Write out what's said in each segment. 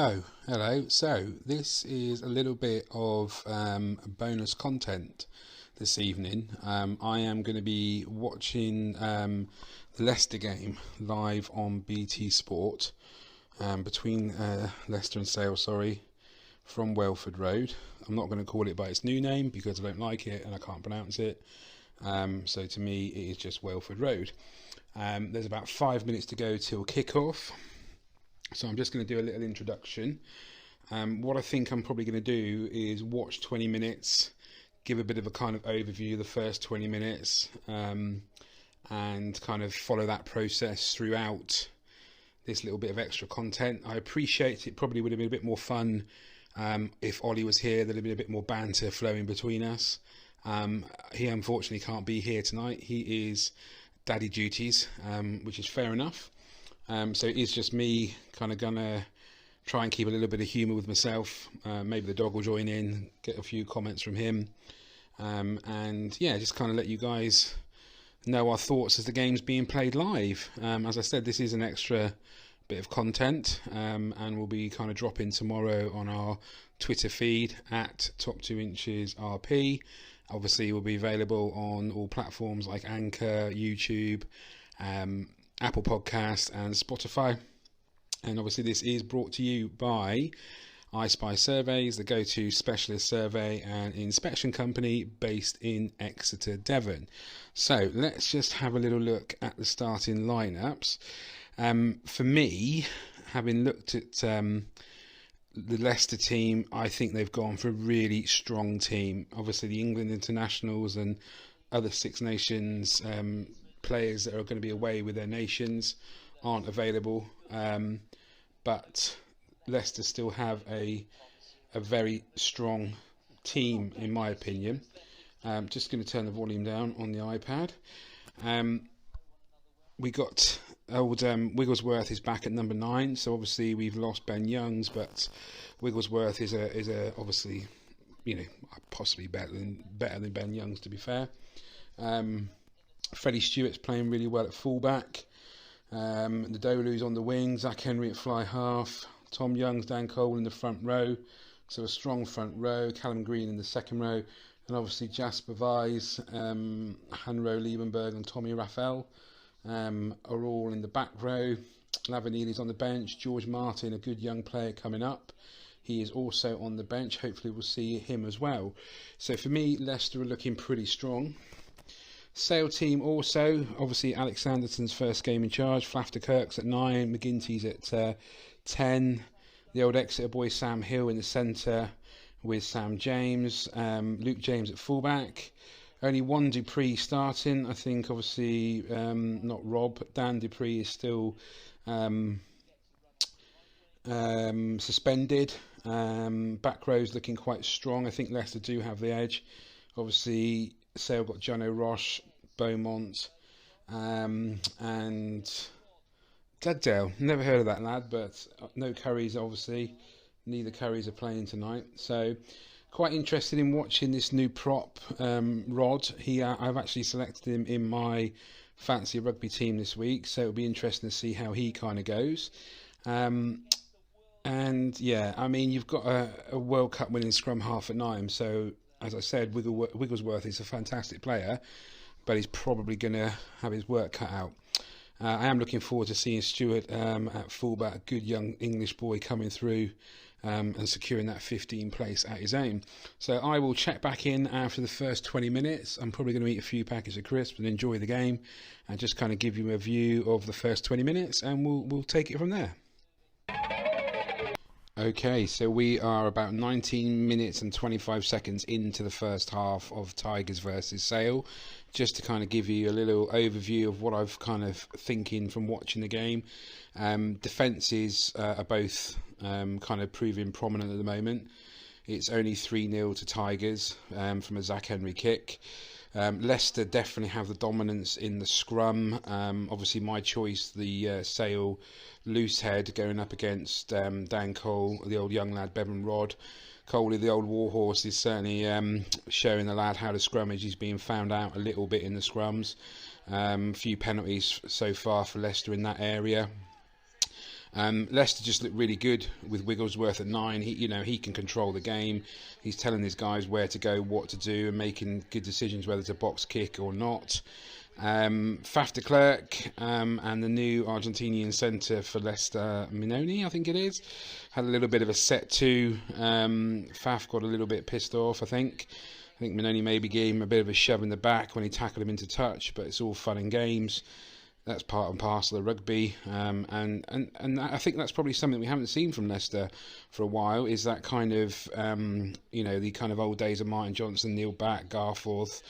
Oh, hello. So, this is a little bit of bonus content this evening. I am going to be watching the Leicester game live on BT Sport between Leicester and Sale, from Welford Road. I'm not going to call it by its new name because I don't like it and I can't pronounce it. So, to me, it is just Welford Road. There's about 5 minutes to go till kick-off. So I'm just going to do a little introduction. What I think I'm probably going to do is watch 20 minutes, give a bit of a kind of overview of the first 20 minutes, and kind of follow that process throughout this little bit of extra content. I appreciate it probably would have been a bit more fun if Ollie was here. There'd have been a bit more banter flowing between us. He unfortunately can't be here tonight. He is daddy duties, which is fair enough. So it is just me kind of gonna try and keep a little bit of humour with myself. Maybe the dog will join in, get a few comments from him, and yeah, just kind of let you guys know our thoughts as the game's being played live. As I said, this is an extra bit of content, and we'll be kind of dropping tomorrow on our Twitter feed at Top2InchesRP. Obviously, will be available on all platforms like Anchor, YouTube, Apple Podcast and Spotify. And obviously this is brought to you by I Spy Surveys, the go-to specialist survey and inspection company based in Exeter, Devon. So let's just have a little look at the starting lineups. For me, having looked at the Leicester team, I think they've gone for a really strong team. Obviously the England internationals and other Six Nations players that are going to be away with their nations aren't available, but Leicester still have a very strong team in my opinion. Just going to turn the volume down on the iPad. We got old Wigglesworth is back at number 9, so obviously we've lost Ben Youngs, but Wigglesworth is a obviously, possibly better than Ben Youngs, to be fair. Freddie Stewart's playing really well at fullback. The Dolu's on the wing. Zach Henry at fly half. Tom Youngs, Dan Cole in the front row. So a strong front row. Callum Green in the second row. And obviously Jasper Vise, Hanro Liebenberg and Tommy Raphael are all in the back row. Lavanini's on the bench. George Martin, a good young player coming up. He is also on the bench. Hopefully we'll see him as well. So for me, Leicester are looking pretty strong. Sale team also, obviously Alex Sanderson's first game in charge, Flafter Kirk's at 9, McGinty's at 10, the old Exeter boy Sam Hill in the centre with Sam James, Luke James at fullback, only one Dupree starting. I think obviously not Rob, but Dan Dupree is still suspended. Back row's looking quite strong. I think Leicester do have the edge. Obviously Sale got John O'Rosh, Beaumont, and Dugdale. Never heard of that lad, but no Currys obviously. Neither Currys are playing tonight. So quite interested in watching this new prop, Rod. I've actually selected him in my fancy rugby team this week, so it'll be interesting to see how he kind of goes. And yeah, I mean, you've got a World Cup winning scrum half at 9, so as I said, Wigglesworth is a fantastic player, but he's probably going to have his work cut out. I am looking forward to seeing Stewart at fullback, a good young English boy coming through and securing that 15 place at his own. So I will check back in after the first 20 minutes. I'm probably going to eat a few packets of crisps and enjoy the game and just kind of give you a view of the first 20 minutes, and we'll take it from there. Okay, so we are about 19 minutes and 25 seconds into the first half of Tigers versus Sale. Just to kind of give you a little overview of what I've kind of thinking from watching the game. Defences are both kind of proving prominent at the moment. It's only 3-0 to Tigers from a Zach Henry kick. Leicester definitely have the dominance in the scrum. Obviously my choice, the Sale loose head going up against Dan Cole, the old young lad Bevan Rod. Coley, the old warhorse, is certainly showing the lad how to scrummage. He's being found out a little bit in the scrums. A few penalties so far for Leicester in that area. Leicester just looked really good with Wigglesworth at 9. He can control the game. He's telling his guys where to go, what to do, and making good decisions whether to box kick or not. Faf de Klerk and the new Argentinian centre for Leicester, Minoni, I think it is, had a little bit of a set to. Faf got a little bit pissed off, I think. I think Minoni maybe gave him a bit of a shove in the back when he tackled him into touch, but it's all fun and games. That's part and parcel of rugby, and I think that's probably something we haven't seen from Leicester for a while. Is that kind of the kind of old days of Martin Johnson, Neil Back, Garforth,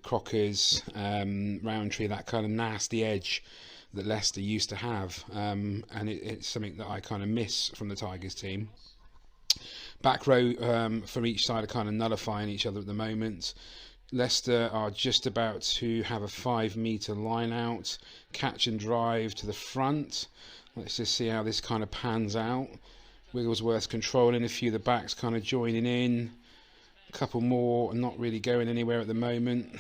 Crockers, Roundtree, that kind of nasty edge that Leicester used to have, and it's something that I kind of miss from the Tigers team. Back row from each side are kind of nullifying each other at the moment. Leicester are just about to have a 5-metre line out, catch and drive to the front. Let's just see how this kind of pans out. Wigglesworth controlling, a few of the backs kind of joining in. A couple more not really going anywhere at the moment.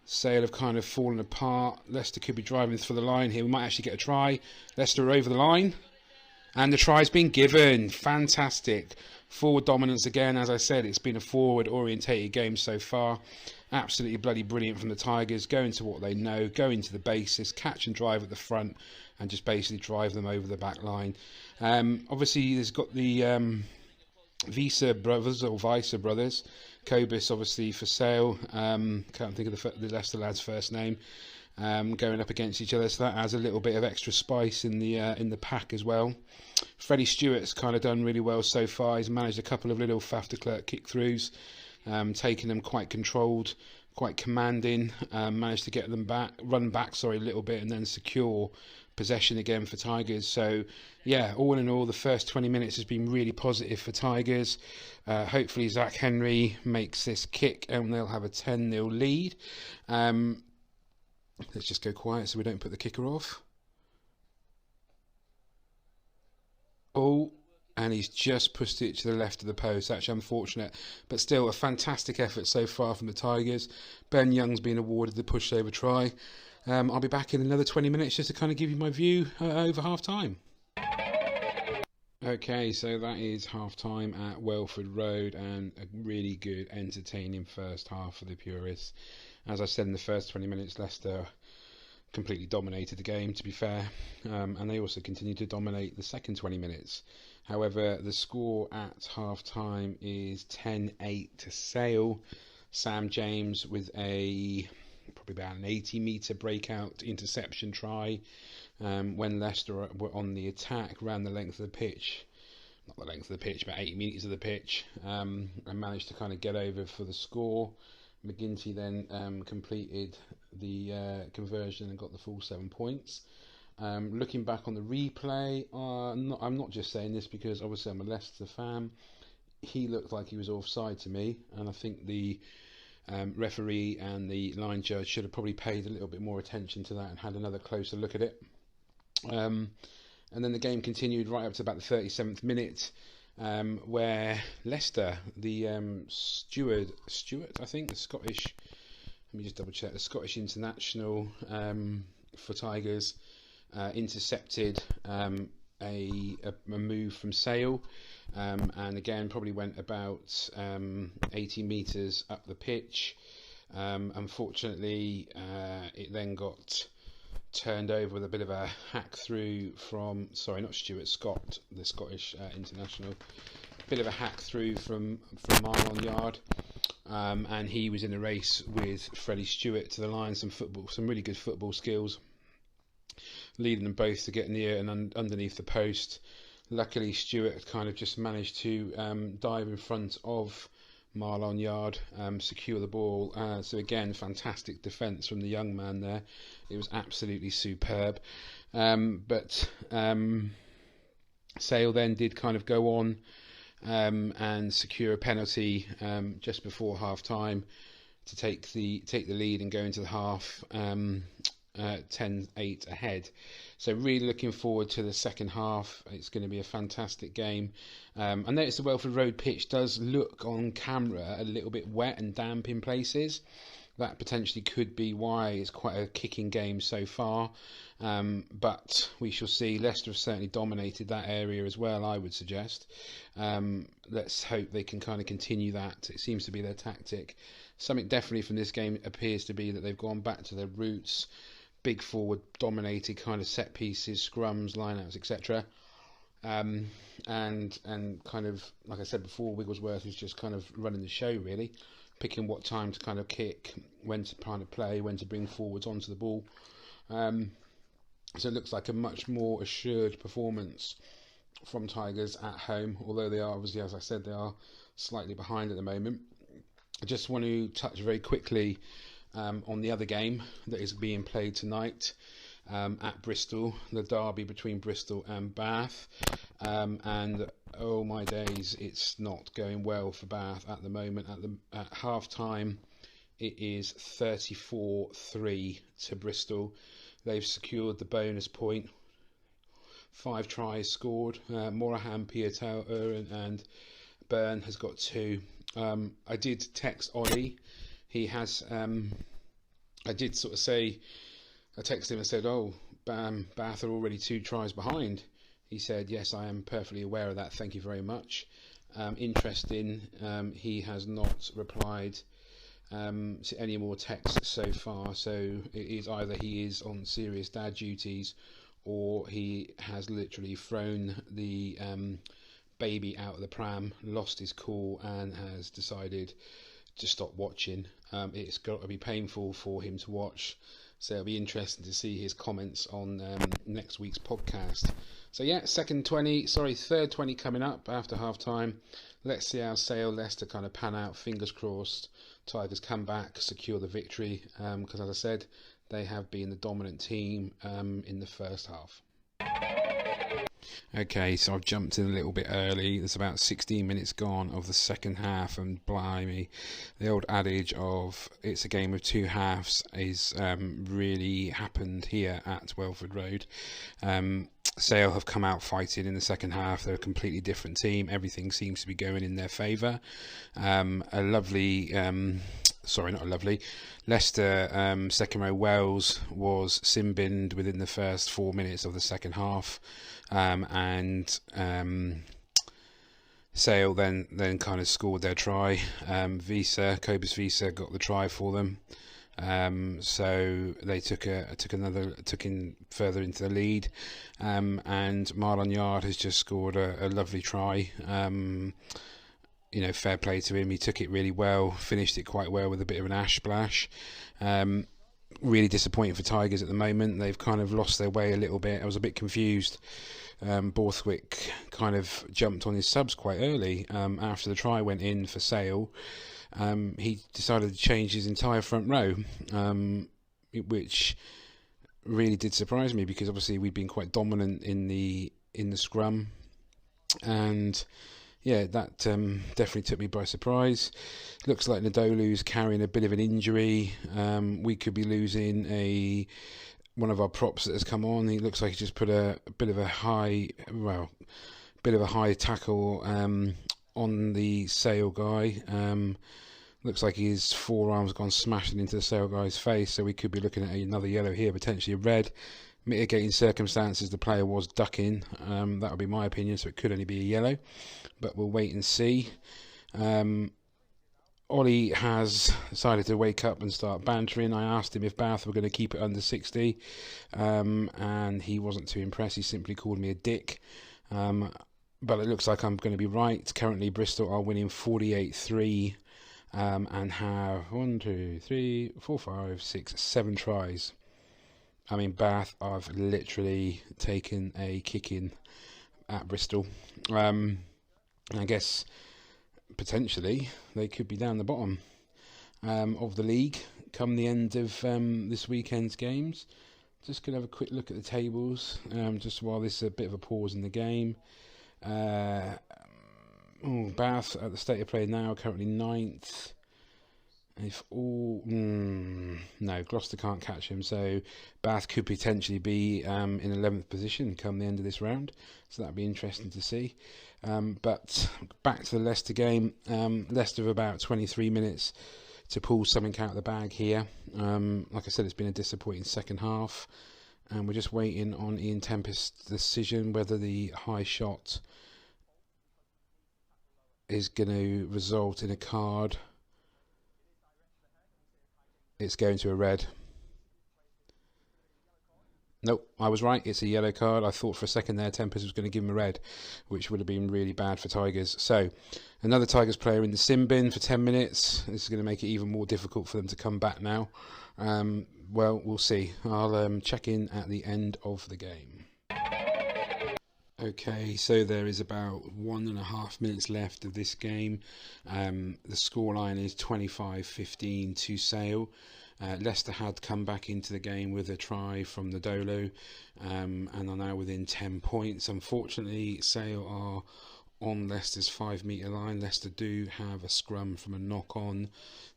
Sale have kind of fallen apart. Leicester could be driving for the line here. We might actually get a try. Leicester are over the line. And the try's been given. Fantastic. Forward dominance again. As I said, it's been a forward-orientated game so far. Absolutely bloody brilliant from the Tigers. Going to what they know. Going to the basis. Catch and drive at the front. And just basically drive them over the back line. Obviously, there's got the Visa brothers. Kobus, obviously, for Sale. Can't think of the Leicester lad's first name. Going up against each other, so that adds a little bit of extra spice in the pack as well. Freddie Stewart's kind of done really well so far. He's managed a couple of little Faf de Klerk kick-throughs, taking them quite controlled, quite commanding, managed to get them run back a little bit, and then secure possession again for Tigers. So yeah, all in all, the first 20 minutes has been really positive for Tigers. Hopefully Zach Henry makes this kick and they'll have a 10-0 lead. Let's just go quiet so we don't put the kicker off. Oh, and he's just pushed it to the left of the post. Actually unfortunate, but still a fantastic effort so far from the Tigers. Ben Young's been awarded the pushover try. I'll be back in another 20 minutes just to kind of give you my view over half-time. Okay, so that is half-time at Welford Road, and a really good, entertaining first half for the purists. As I said, in the first 20 minutes, Leicester completely dominated the game, to be fair, and they also continued to dominate the second 20 minutes. However, the score at half-time is 10-8 to Sale. Sam James with probably about an 80-metre breakout interception try when Leicester were on the attack, ran the length of the pitch. Not the length of the pitch, about 80 metres of the pitch, and managed to kind of get over for the score. McGinty then completed the conversion and got the full 7 points. Looking back on the replay, I'm not just saying this because obviously I'm a Leicester fan. He looked like he was offside to me, and I think the referee and the line judge should have probably paid a little bit more attention to that and had another closer look at it. And then the game continued right up to about the 37th minute. Where Leicester, the Stewart, I think, the Scottish, let me just double check, the Scottish international for Tigers, intercepted a move from Sale, and again probably went about 80 metres up the pitch. Unfortunately, it then got turned over with a bit of a hack through from, sorry, not Stuart, Scott, the Scottish international, bit of a hack through from Marlon Yard, and he was in a race with Freddie Stewart to the line. Some really good football skills, leading them both to get near and underneath the post. Luckily, Stewart kind of just managed to dive in front of Marlon Yard, secure the ball. So again, fantastic defence from the young man there. It was absolutely superb. But Sale then did kind of go on and secure a penalty just before half time to take the lead and go into the half 10-8 ahead. So really looking forward to the second half. It's going to be a fantastic game. I noticed the Welford Road pitch does look on camera a little bit wet and damp in places. that potentially could be why it's quite a kicking game so far. But we shall see. Leicester have certainly dominated that area as well, I would suggest. Let's hope they can kind of continue that. It seems to be their tactic. Something definitely from this game appears to be that they've gone back to their roots. Big forward dominated kind of set pieces, scrums, lineouts, etc. And kind of, like I said before, Wigglesworth is just kind of running the show, really, picking what time to kind of kick, when to kind of play, when to bring forwards onto the ball. So it looks like a much more assured performance from Tigers at home, although they are obviously, as I said, they are slightly behind at the moment. I just want to touch very quickly on the other game that is being played tonight at Bristol, the derby between Bristol and Bath. And oh my days, it's not going well for Bath at the moment. At half time, it is 34-3 to Bristol. They've secured the bonus point. 5 tries scored. Morahan, Piatoa and Byrne has got 2. I did text Ollie. He has. I did sort of say. I texted him and said, "Oh, Bath are already 2 tries behind." He said, "Yes, I am perfectly aware of that. Thank you very much." Interesting. He has not replied to any more texts so far. So it is either he is on serious dad duties, or he has literally thrown the baby out of the pram, lost his cool, and has decided to stop watching. It's got to be painful for him to watch, so it'll be interesting to see his comments on next week's podcast. So yeah, third 20 coming up after half time. Let's see how Sale Leicester kind of pan out. Fingers crossed Tigers come back, secure the victory, because as I said, they have been the dominant team in the first half. Okay, so I've jumped in a little bit early. There's about 16 minutes gone of the second half, and blimey, the old adage of it's a game of 2 halves is really happened here at Welford Road. Sale have come out fighting in the second half. They're a completely different team. Everything seems to be going in their favour. Leicester second row Wells was sin-binned within the first 4 minutes of the second half, and Sale then kind of scored their try. Cobus Visa got the try for them. So they took in further into the lead, and Marlon Yard has just scored a lovely try. Fair play to him. He took it really well, finished it quite well with a bit of an ash splash. Really disappointing for Tigers at the moment. They've kind of lost their way a little bit. I was a bit confused. Borthwick kind of jumped on his subs quite early after the try went in for Sale. He decided to change his entire front row, which really did surprise me, because obviously we'd been quite dominant in the scrum, and yeah, that definitely took me by surprise. Looks like Nadolu's carrying a bit of an injury. We could be losing one of our props that has come on. He looks like he just put a bit of a high tackle on the Sale guy. Looks like his forearm's gone smashing into the Sale guy's face, so we could be looking at another yellow here, potentially a red. Mitigating circumstances, the player was ducking. That would be my opinion, so it could only be a yellow, but we'll wait and see. Ollie has decided to wake up and start bantering. I asked him if Bath were going to keep it under 60, and he wasn't too impressed. He simply called me a dick. But it looks like I'm going to be right. Currently, Bristol are winning 48-3 and have 7 tries. I mean, Bath have literally taken a kicking at Bristol. I guess potentially they could be down the bottom of the league come the end of this weekend's games. Just going to have a quick look at the tables just while this is a bit of a pause in the game. Bath at the state of play now, currently 9th. No, Gloucester can't catch him, so Bath could potentially be in 11th position come the end of this round, so that'd be interesting to see. But back to the Leicester game. Leicester have about 23 minutes to pull something out of the bag here. Like I said, it's been a disappointing second half, and we're just waiting on Ian Tempest's decision whether the high shot is going to result in a card. It's going to a red. Nope, I was right. It's a yellow card. I thought for a second there Tempest was going to give him a red, which would have been really bad for Tigers. So, another Tigers player in the sin bin for 10 minutes. This is going to make it even more difficult for them to come back now. Well, we'll see. I'll check in at the end of the game. Okay, so there is about 1.5 minutes left of this game. The scoreline is 25-15 to Sale. Leicester had come back into the game with a try from the Dolo, and are now within 10 points. Unfortunately, Sale are on Leicester's 5-metre line. Leicester do have a scrum from a knock-on.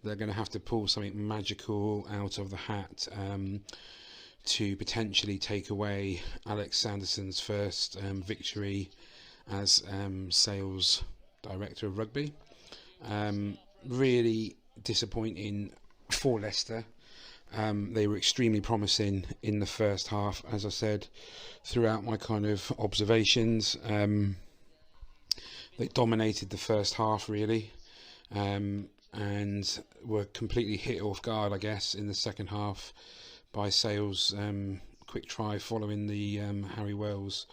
They're going to have to pull something magical out of the hat to potentially take away Alex Sanderson's first victory as Sale's director of rugby. Really disappointing for Leicester. They were extremely promising in the first half, as I said throughout my kind of observations. They dominated the first half really, and were completely hit off guard, I guess, in the second half by Sale's quick try following the Harry Wells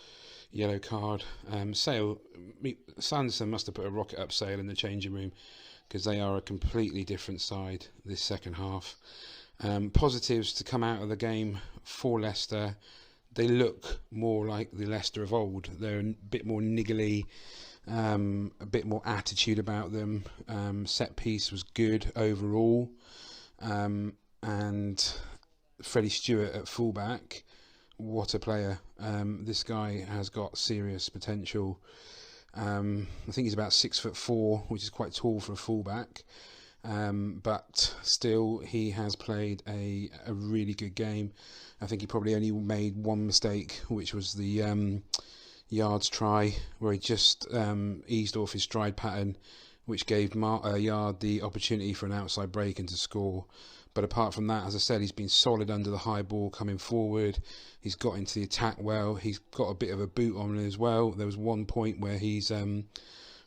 yellow card. Sanderson must have put a rocket up Sale in the changing room, because they are a completely different side this second half. Positives to come out of the game for Leicester: they look more like the Leicester of old. They're a bit more niggly, a bit more attitude about them. Set piece was good overall, and Freddie Stewart at fullback, what a player. This guy has got serious potential. I think he's about 6'4", which is quite tall for a fullback, but still he has played a really good game. I think he probably only made one mistake, which was the Yards try, where he just eased off his stride pattern, which gave Yard the opportunity for an outside break and to score. But apart from that, as I said, he's been solid under the high ball coming forward. He's got into the attack well. He's got a bit of a boot on him as well. There was one point where he's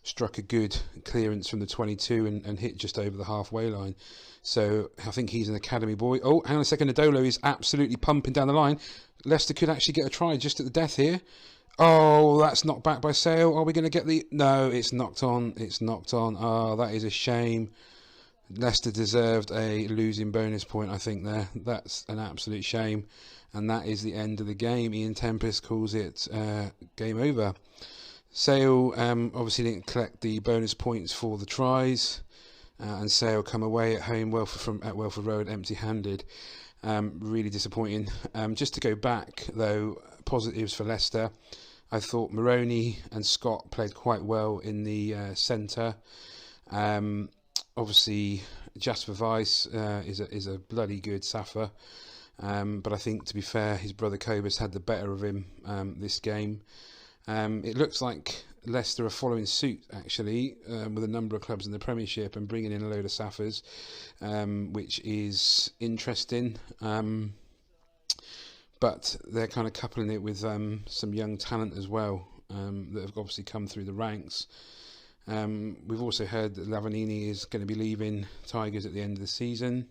struck a good clearance from the 22 and hit just over the halfway line. So I think he's an academy boy. Oh, hang on a second. Adolo is absolutely pumping down the line. Leicester could actually get a try just at the death here. Oh, that's knocked back by Sale. Are we going to get the... No, it's knocked on. It's knocked on. Oh, that is a shame. Leicester deserved a losing bonus point, I think, there. That's an absolute shame. And that is the end of the game. Ian Tempest calls it game over. Sale obviously didn't collect the bonus points for the tries. And Sale come away at home at Welford Road empty-handed. Really disappointing. Just to go back, though, positives for Leicester. I thought Maroney and Scott played quite well in the centre. Obviously, Jasper Weiss is a bloody good Safa, but I think, to be fair, his brother Cobus had the better of him this game. It looks like Leicester are following suit, actually, with a number of clubs in the Premiership and bringing in a load of Safas, which is interesting. But they're kind of coupling it with some young talent as well that have obviously come through the ranks. We've also heard that Lavanini is going to be leaving Tigers at the end of the season.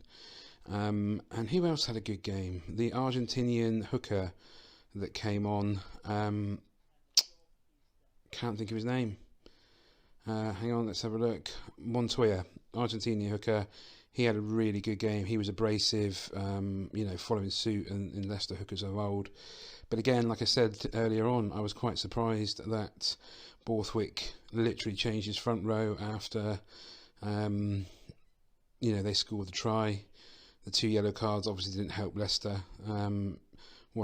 And who else had a good game? The Argentinian hooker that came on. Can't think of his name. Hang on, let's have a look. Montoya, Argentinian hooker. He had a really good game. He was abrasive, following suit in Leicester hookers of old. But again, like I said earlier on, I was quite surprised that Borthwick literally changed his front row after, they scored the try. The 2 yellow cards obviously didn't help Leicester. One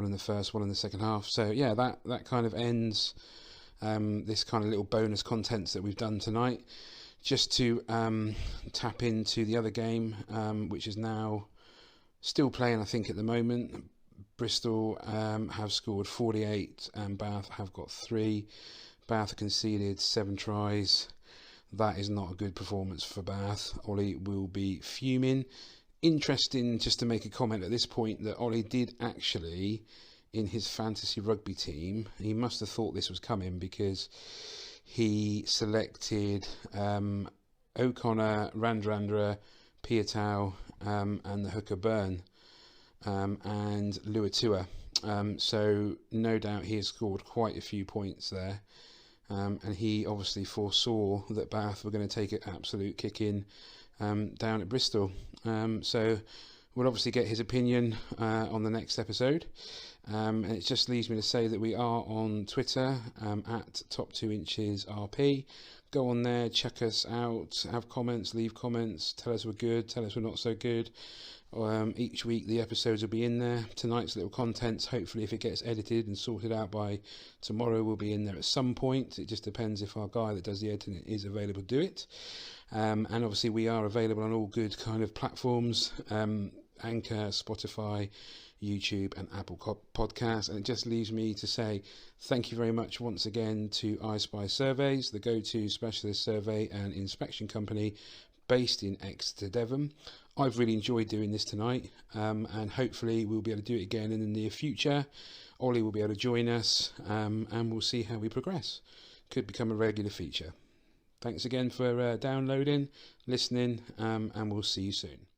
in the first, one in the second half. So yeah, that kind of ends this kind of little bonus contents that we've done tonight. Just to tap into the other game, which is now still playing, I think, at the moment. Bristol have scored 48 and Bath have got 3. Bath conceded 7 tries. That is not a good performance for Bath. Ollie will be fuming. Interesting, just to make a comment at this point, that Ollie did actually, in his fantasy rugby team, he must have thought this was coming, because he selected O'Connor, Randrandra, Piatau, and the hooker Byrne, and Luatua. So no doubt he has scored quite a few points there. And he obviously foresaw that Bath were going to take an absolute kicking down at Bristol. So we'll obviously get his opinion on the next episode. And it just leaves me to say that we are on Twitter at top2inchesrp. Go on there, check us out, have comments, leave comments, tell us we're good, tell us we're not so good. Each week the episodes will be in there. Tonight's little contents, hopefully if it gets edited and sorted out by tomorrow, will be in there at some point. It just depends if our guy that does the editing is available to do it. And obviously we are available on all good kind of platforms, Anchor, Spotify, YouTube and Apple Podcasts. And it just leaves me to say thank you very much once again to I Spy Surveys, the go-to specialist survey and inspection company based in Exeter, Devon. I've really enjoyed doing this tonight, and hopefully we'll be able to do it again in the near future. Ollie will be able to join us, and we'll see how we progress. Could become a regular feature. Thanks again for downloading, listening, and we'll see you soon.